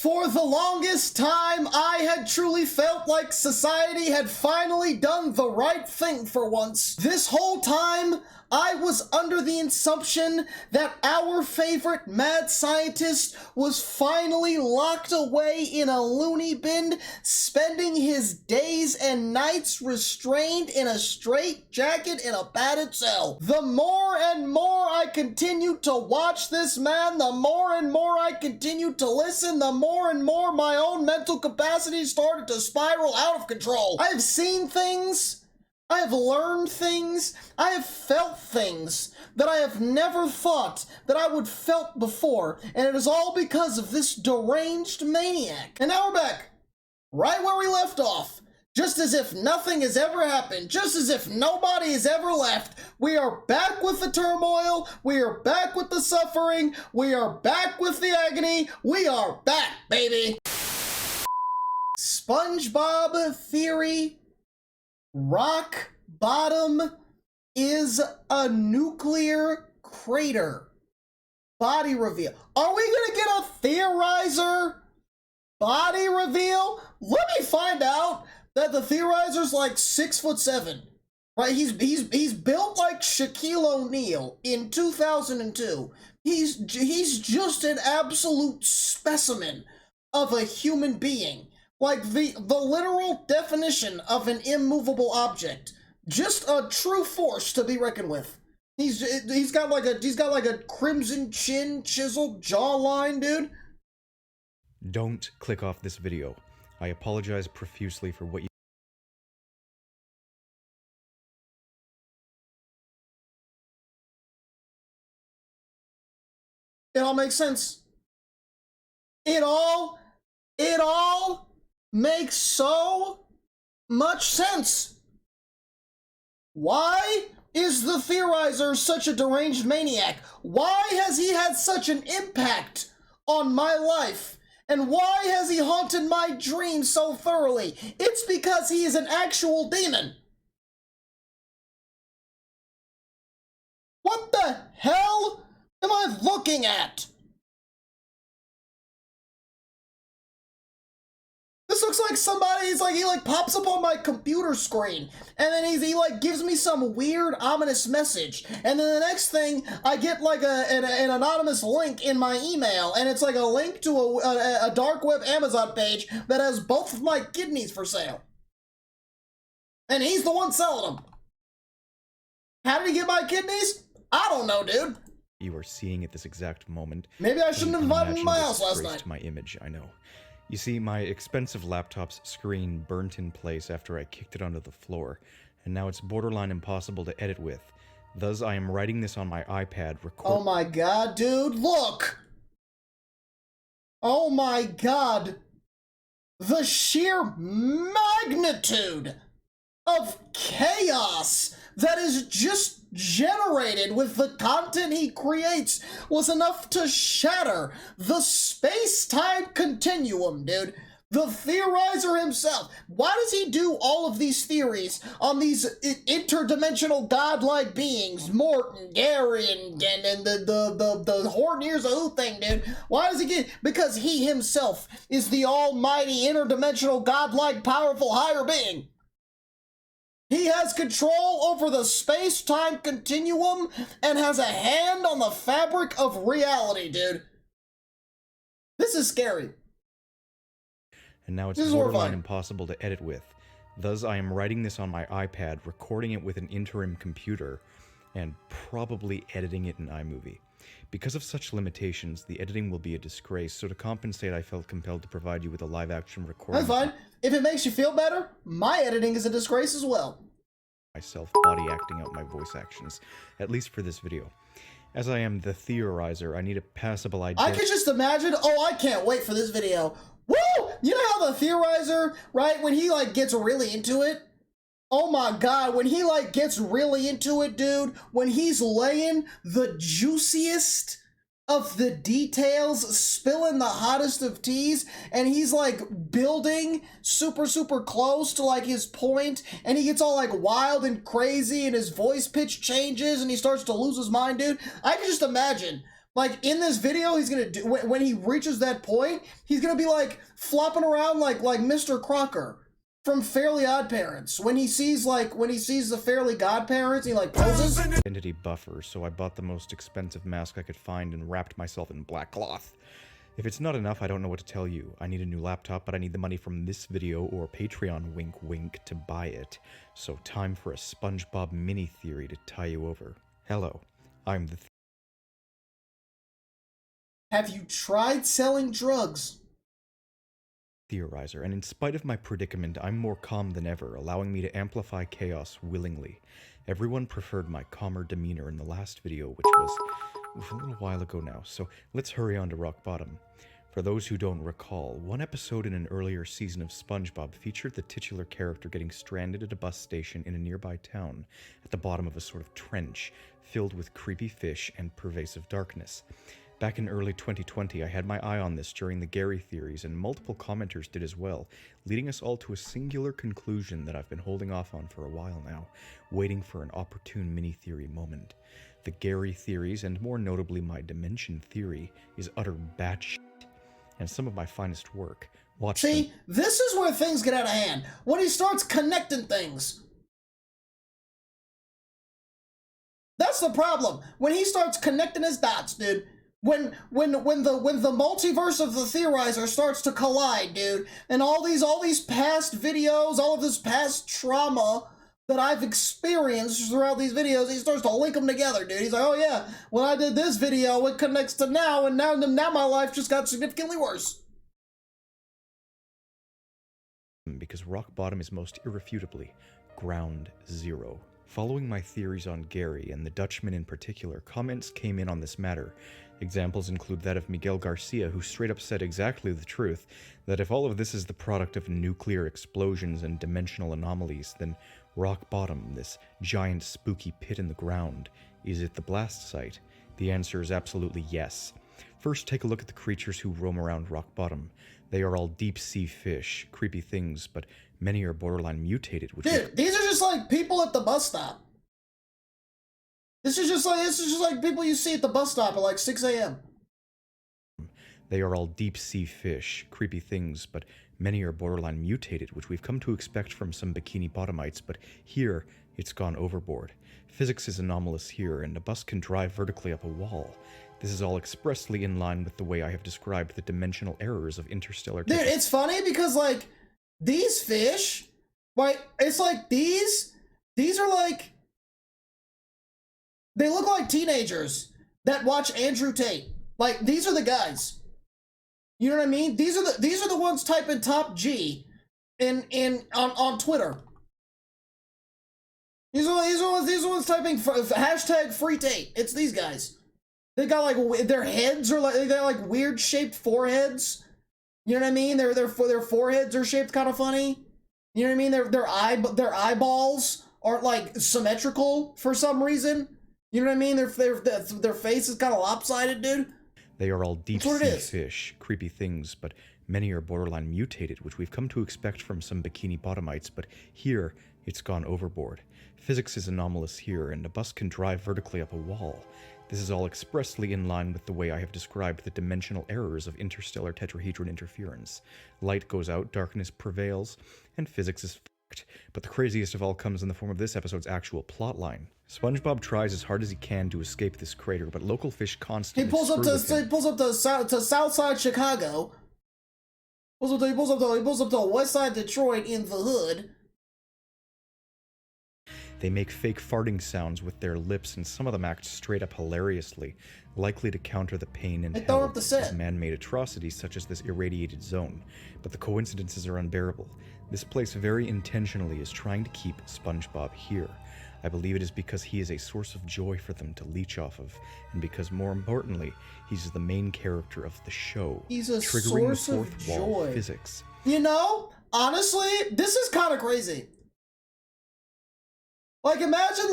For the longest time, I had truly felt like society had finally done the right thing for once. This whole time, I was under the assumption that our favorite mad scientist was finally locked away in a loony bin, spending his days and nights restrained in a straitjacket in a padded cell. The more and more I continued to watch this man, the more and more I continued to listen, the more and more my own mental capacity started to spiral out of control. I have seen things, I have learned things, I have felt things that I have never thought that I would felt before, and it is all because of this deranged maniac. And now we're back, right where we left off. Just as if nothing has ever happened, just as if nobody has ever left. We are back with the turmoil, we are back with the suffering, we are back with the agony, we are back, baby! Spongebob theory. Rock bottom is a nuclear crater. Body reveal. Are we gonna get a theorizer body reveal? Let me find out that the theorizer's like 6'7", right? He's built like Shaquille O'Neal in 2002. He's just an absolute specimen of a human being. Like the literal definition of an immovable object. Just a true force to be reckoned with. He's got like a crimson chin, chiseled jawline, dude. Don't click off this video. I apologize profusely for what you... It all makes sense. It all makes so much sense. Why is the theorizer such a deranged maniac? Why has he had such an impact on my life? And why has he haunted my dreams so thoroughly? It's because he is an actual demon. What the hell am I looking at? This looks like somebody's like, he pops up on my computer screen, and then he gives me some weird ominous message, and then the next thing I get like an anonymous link in my email, and it's like a link to a dark web Amazon page that has both of my kidneys for sale, and he's the one selling them. How did he get my kidneys? I don't know, dude. You are seeing at this exact moment. Maybe I shouldn't have invited him to my house last night. My image, I know. You see, my expensive laptop's screen burnt in place after I kicked it onto the floor, and now it's borderline impossible to edit with. Thus, I am writing this on my iPad, Oh my god, dude, look! Oh my god! The sheer magnitude of chaos that is just generated with the content he creates was enough to shatter the space-time continuum, dude. The theorizer himself. Why does he do all of these theories on these interdimensional godlike beings? Morton, Gary, and the horn ears of who thing, dude. Why does he get? Because he himself is the almighty interdimensional godlike powerful higher being. He has control over the space-time continuum and has a hand on the fabric of reality, dude. This is scary. And now it's borderline impossible to edit with. Thus, I am writing this on my iPad, recording it with an interim computer, and probably editing it in iMovie. Because of such limitations, the editing will be a disgrace, so to compensate, I felt compelled to provide you with a live-action recording. That's fine. If it makes you feel better, my editing is a disgrace as well. Myself body acting out my voice actions, at least for this video. As I am the theorizer, I need a passable idea. I could just imagine, oh, I can't wait for this video. Woo! You know how the theorizer, right, when he gets really into it? Oh my god, when he gets really into it, dude, when he's laying the juiciest of the details, spilling the hottest of teas, and he's building super close to his point, and he gets all wild and crazy, and his voice pitch changes, and he starts to lose his mind, dude. I can just imagine Like, in this video, he's gonna do, when he reaches that point, he's gonna be, like, flopping around like Mr. Crocker from Fairly Odd Parents. When he sees the Fairly Godparents, he, like, poses. Identity buffer, so I bought the most expensive mask I could find and wrapped myself in black cloth. If it's not enough, I don't know what to tell you. I need a new laptop, but I need the money from this video or Patreon wink wink to buy it. So time for a Spongebob mini theory to tie you over. Hello, I'm the Have you tried selling drugs? Theorizer, and in spite of my predicament, I'm more calm than ever, allowing me to amplify chaos willingly. Everyone preferred my calmer demeanor in the last video, which was a little while ago now, so let's hurry on to rock bottom. For those who don't recall, one episode in an earlier season of SpongeBob featured the titular character getting stranded at a bus station in a nearby town, at the bottom of a sort of trench, filled with creepy fish and pervasive darkness. Back in early 2020, I had my eye on this during the Gary theories, and multiple commenters did as well, leading us all to a singular conclusion that I've been holding off on for a while now, waiting for an opportune mini-theory moment. The Gary theories, and more notably my Dimension theory, is utter batshit, and some of my finest work. Watch See, them. This is where things get out of hand. When he starts connecting things. That's the problem. When he starts connecting his dots, dude. When the multiverse of the Theorizer starts to collide, dude, and all these past videos, all of this past trauma that I've experienced throughout these videos, he starts to link them together, dude. He's like, oh yeah, when I did this video, it connects to now, and now my life just got significantly worse. Because rock bottom is most irrefutably ground zero. Following my theories on Gary, and the Dutchman in particular, comments came in on this matter. Examples include that of Miguel Garcia, who straight up said exactly the truth, that if all of this is the product of nuclear explosions and dimensional anomalies, then rock bottom, this giant spooky pit in the ground, is it the blast site? The answer is absolutely yes. First, take a look at the creatures who roam around rock bottom. They are all deep-sea fish, creepy things, but many are borderline mutated. Dude, these are just like people at the bus stop. This is just like people you see at the bus stop at like 6 a.m. They are all deep-sea fish, creepy things, but many are borderline mutated, which we've come to expect from some bikini bottomites, but here, it's gone overboard. Physics is anomalous here, and a bus can drive vertically up a wall. This is all expressly in line with the way I have described the dimensional errors of interstellar... Dude, it's funny because, like, these fish, like, it's like these are like... They look like teenagers that watch Andrew Tate. Like, these are the guys. You know what I mean? These are the ones typing top G on Twitter. These are the ones typing hashtag free Tate. It's these guys. They got like their heads are like they got like weird shaped foreheads. You know what I mean? Their foreheads are shaped kind of funny. You know what I mean? Their eyeballs aren't like symmetrical for some reason. You know what I mean? Their face is kind of lopsided, dude. They are all deep-sea fish, creepy things, but many are borderline mutated, which we've come to expect from some bikini bottomites, but here, it's gone overboard. Physics is anomalous here, and a bus can drive vertically up a wall. This is all expressly in line with the way I have described the dimensional errors of interstellar tetrahedron interference. Light goes out, darkness prevails, and physics is fucked. But the craziest of all comes in the form of this episode's actual plotline. SpongeBob tries as hard as he can to escape this crater, but local fish constantly He pulls up to Southside Chicago. He pulls up to West Side Detroit in the hood. They make fake farting sounds with their lips, and some of them act straight up hilariously, likely to counter the pain and hell of man-made atrocities such as this irradiated zone. But the coincidences are unbearable. This place very intentionally is trying to keep SpongeBob here. I believe it is because he is a source of joy for them to leech off of, and because, more importantly, he's the main character of the show. He's a triggering source the fourth of wall joy. Physics. You know, honestly, this is kind of crazy. Like, imagine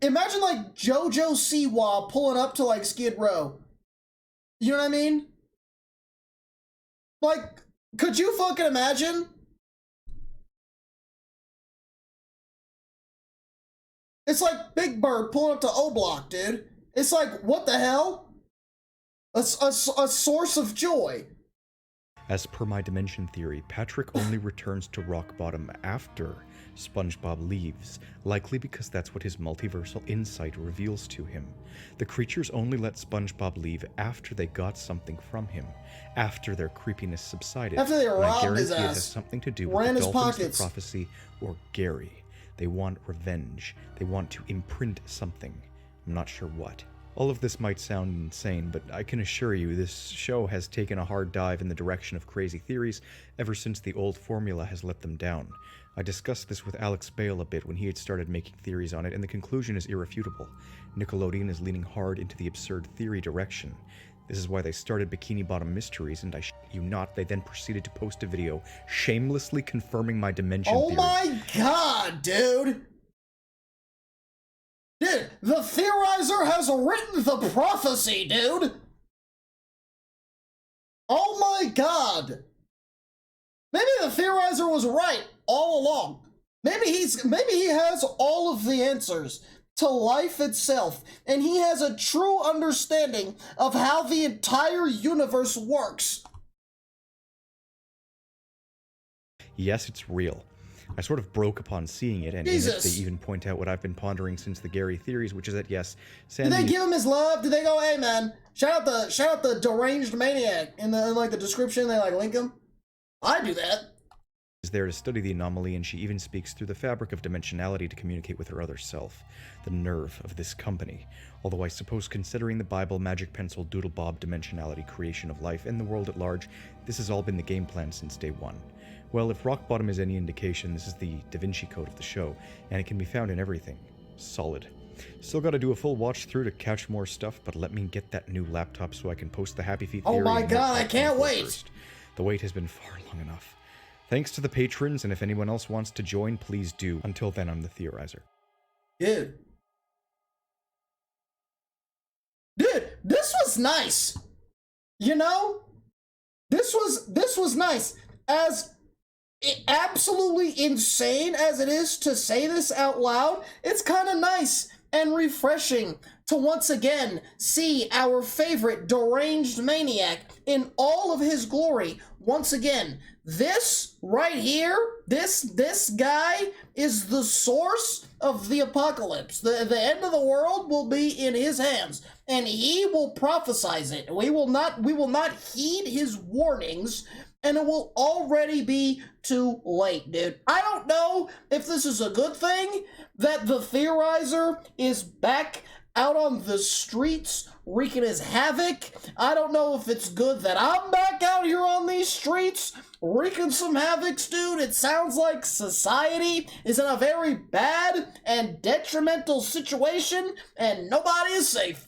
imagine JoJo Siwa pulling up to like Skid Row. You know what I mean? Like, could you fucking imagine? It's like Big Bird pulling up to O Block, dude. It's like, what the hell? A source of joy. As per my dimension theory, Patrick only returns to rock bottom after Spongebob leaves, likely because that's what his multiversal insight reveals to him. The creatures only let Spongebob leave after they got something from him, after their creepiness subsided. After they robbed his ass. It has something to do with the Dolphins, the Prophecy, or Gary. They want revenge. They want to imprint something. I'm not sure what. All of this might sound insane, but I can assure you this show has taken a hard dive in the direction of crazy theories ever since the old formula has let them down. I discussed this with Alex Bale a bit when he had started making theories on it, and the conclusion is irrefutable. Nickelodeon is leaning hard into the absurd theory direction. This is why they started Bikini Bottom Mysteries, and I shit you not, they then proceeded to post a video shamelessly confirming my dimension theory. Oh my god, dude! Dude, the theorizer has written the prophecy, dude! Oh my god! Maybe the theorizer was right all along. Maybe he has all of the answers to life itself, and he has a true understanding of how the entire universe works. Yes, it's real. I sort of broke upon seeing it, and in it they even point out what I've been pondering since the Gary theories, which is that yes, Sandy... Did they give him his love? Did they go, hey man, shout out the deranged maniac in the description? They like link him. I do that. Is there to study the anomaly, and she even speaks through the fabric of dimensionality to communicate with her other self, the nerve of this company. Although I suppose considering the Bible, magic pencil, doodle bob, dimensionality, creation of life, and the world at large, this has all been the game plan since day one. Well, if rock bottom is any indication, this is the Da Vinci Code of the show, and it can be found in everything. Solid. Still gotta do a full watch through to catch more stuff, but let me get that new laptop so I can post the Happy Feet theory. Oh my god, I can't wait! First. The wait has been far long enough. Thanks to the patrons, and if anyone else wants to join, please do. Until then, I'm the Theorizer. Dude, this was nice. You know? This was nice. As absolutely insane as it is to say this out loud, it's kind of nice and refreshing to once again see our favorite deranged maniac in all of his glory once again. This right here, this guy is the source of the apocalypse. The end of the world will be in his hands, and he will prophesize it. We will not heed his warnings, and it will already be too late, dude. I don't know if this is a good thing that the Theorizer is back out on the streets wreaking his havoc. I don't know if it's good that I'm back out here on these streets wreaking some havocs, dude. It sounds like society is in a very bad and detrimental situation, and nobody is safe.